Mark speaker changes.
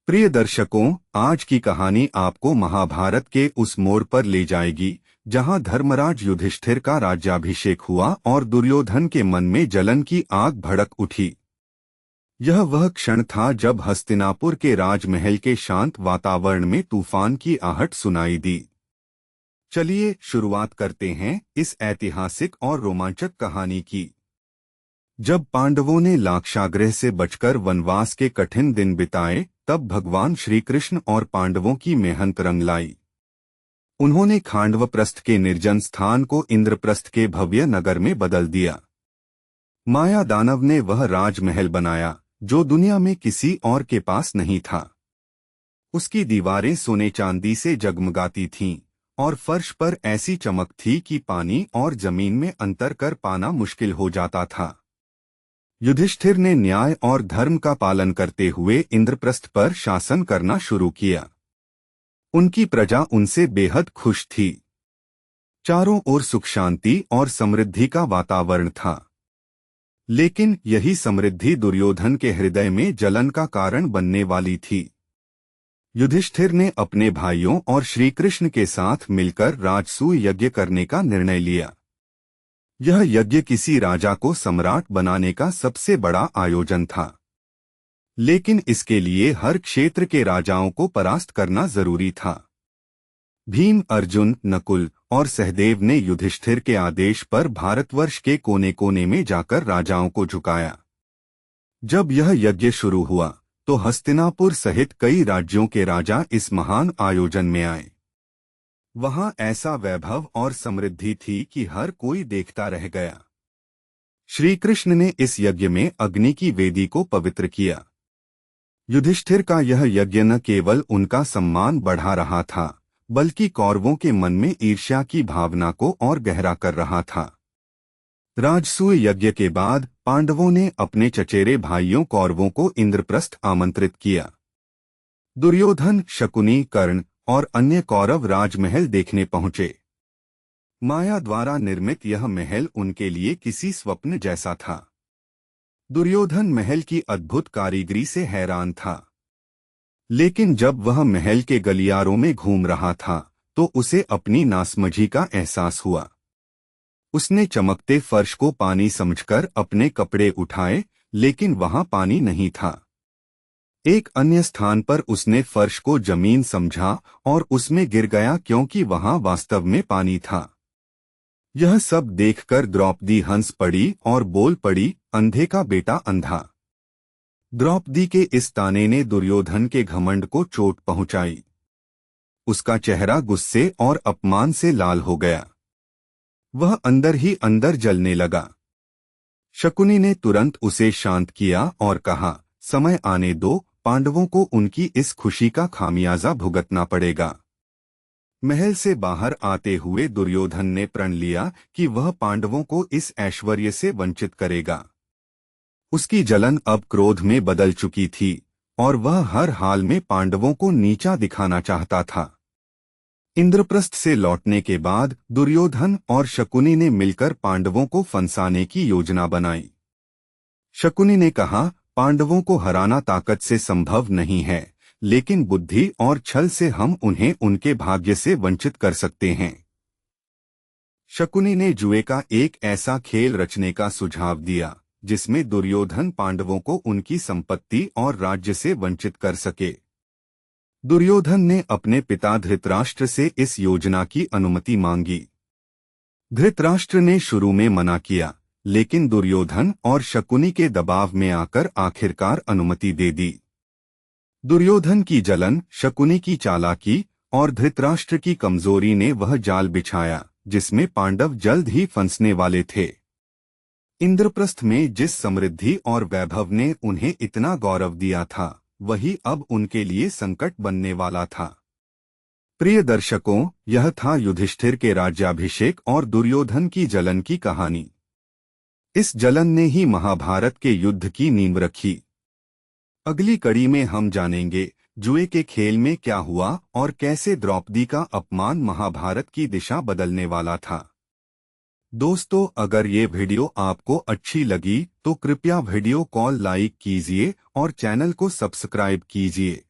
Speaker 1: प्रिय दर्शकों, आज की कहानी आपको महाभारत के उस मोड़ पर ले जाएगी जहां धर्मराज युधिष्ठिर का राज्याभिषेक हुआ और दुर्योधन के मन में जलन की आग भड़क उठी। यह वह क्षण था जब हस्तिनापुर के राजमहल के शांत वातावरण में तूफान की आहट सुनाई दी। चलिए शुरुआत करते हैं इस ऐतिहासिक और रोमांचक कहानी की। जब पांडवों ने लाक्षागृह से बचकर वनवास के कठिन दिन बिताए, तब भगवान श्री कृष्ण और पांडवों की मेहनत रंग लाई। उन्होंने खांडवप्रस्थ के निर्जन स्थान को इंद्रप्रस्थ के भव्य नगर में बदल दिया। माया दानव ने वह राजमहल बनाया जो दुनिया में किसी और के पास नहीं था। उसकी दीवारें सोने चांदी से जगमगाती थीं और फर्श पर ऐसी चमक थी कि पानी और जमीन में अंतर कर पाना मुश्किल हो जाता था। युधिष्ठिर ने न्याय और धर्म का पालन करते हुए इंद्रप्रस्थ पर शासन करना शुरू किया। उनकी प्रजा उनसे बेहद खुश थी। चारों ओर सुख शांति और समृद्धि का वातावरण था। लेकिन यही समृद्धि दुर्योधन के हृदय में जलन का कारण बनने वाली थी। युधिष्ठिर ने अपने भाइयों और श्री कृष्ण के साथ मिलकर राजसूय यज्ञ करने का निर्णय लिया। यह यज्ञ किसी राजा को सम्राट बनाने का सबसे बड़ा आयोजन था, लेकिन इसके लिए हर क्षेत्र के राजाओं को परास्त करना जरूरी था। भीम, अर्जुन, नकुल और सहदेव ने युधिष्ठिर के आदेश पर भारतवर्ष के कोने कोने में जाकर राजाओं को झुकाया। जब यह यज्ञ शुरू हुआ तो हस्तिनापुर सहित कई राज्यों के राजा इस महान आयोजन में आए। वहां ऐसा वैभव और समृद्धि थी कि हर कोई देखता रह गया। श्री कृष्ण ने इस यज्ञ में अग्नि की वेदी को पवित्र किया। युधिष्ठिर का यह यज्ञ न केवल उनका सम्मान बढ़ा रहा था, बल्कि कौरवों के मन में ईर्ष्या की भावना को और गहरा कर रहा था। राजसूय यज्ञ के बाद पांडवों ने अपने चचेरे भाइयों कौरवों को इंद्रप्रस्थ आमंत्रित किया। दुर्योधन, शकुनी, कर्ण और अन्य कौरव राजमहल देखने पहुंचे। माया द्वारा निर्मित यह महल उनके लिए किसी स्वप्न जैसा था। दुर्योधन महल की अद्भुत कारीगरी से हैरान था, लेकिन जब वह महल के गलियारों में घूम रहा था तो उसे अपनी नासमझी का एहसास हुआ। उसने चमकते फर्श को पानी समझकर अपने कपड़े उठाए, लेकिन वहां पानी नहीं था। एक अन्य स्थान पर उसने फर्श को जमीन समझा और उसमें गिर गया क्योंकि वहां वास्तव में पानी था। यह सब देखकर द्रौपदी हंस पड़ी और बोल पड़ी, अंधे का बेटा अंधा। द्रौपदी के इस ताने ने दुर्योधन के घमंड को चोट पहुंचाई। उसका चेहरा गुस्से और अपमान से लाल हो गया। वह अंदर ही अंदर जलने लगा। शकुनी ने तुरंत उसे शांत किया और कहा, समय आने दो, पांडवों को उनकी इस खुशी का खामियाजा भुगतना पड़ेगा। महल से बाहर आते हुए दुर्योधन ने प्रण लिया कि वह पांडवों को इस ऐश्वर्य से वंचित करेगा। उसकी जलन अब क्रोध में बदल चुकी थी और वह हर हाल में पांडवों को नीचा दिखाना चाहता था। इंद्रप्रस्थ से लौटने के बाद दुर्योधन और शकुनी ने मिलकर पांडवों को फंसाने की योजना बनाई। शकुनी ने कहा, पांडवों को हराना ताकत से संभव नहीं है, लेकिन बुद्धि और छल से हम उन्हें उनके भाग्य से वंचित कर सकते हैं। शकुनी ने जुए का एक ऐसा खेल रचने का सुझाव दिया जिसमें दुर्योधन पांडवों को उनकी संपत्ति और राज्य से वंचित कर सके। दुर्योधन ने अपने पिता धृतराष्ट्र से इस योजना की अनुमति मांगी। धृतराष्ट्र ने शुरू में मना किया, लेकिन दुर्योधन और शकुनी के दबाव में आकर आखिरकार अनुमति दे दी। दुर्योधन की जलन, शकुनी की चालाकी और धृतराष्ट्र की कमजोरी ने वह जाल बिछाया जिसमें पांडव जल्द ही फंसने वाले थे। इंद्रप्रस्थ में जिस समृद्धि और वैभव ने उन्हें इतना गौरव दिया था, वही अब उनके लिए संकट बनने वाला था। प्रिय दर्शकों, यह था युधिष्ठिर के राज्याभिषेक और दुर्योधन की जलन की कहानी। इस जलन ने ही महाभारत के युद्ध की नींव रखी। अगली कड़ी में हम जानेंगे जुए के खेल में क्या हुआ और कैसे द्रौपदी का अपमान महाभारत की दिशा बदलने वाला था। दोस्तों, अगर ये वीडियो आपको अच्छी लगी तो कृपया वीडियो को लाइक कीजिए और चैनल को सब्सक्राइब कीजिए।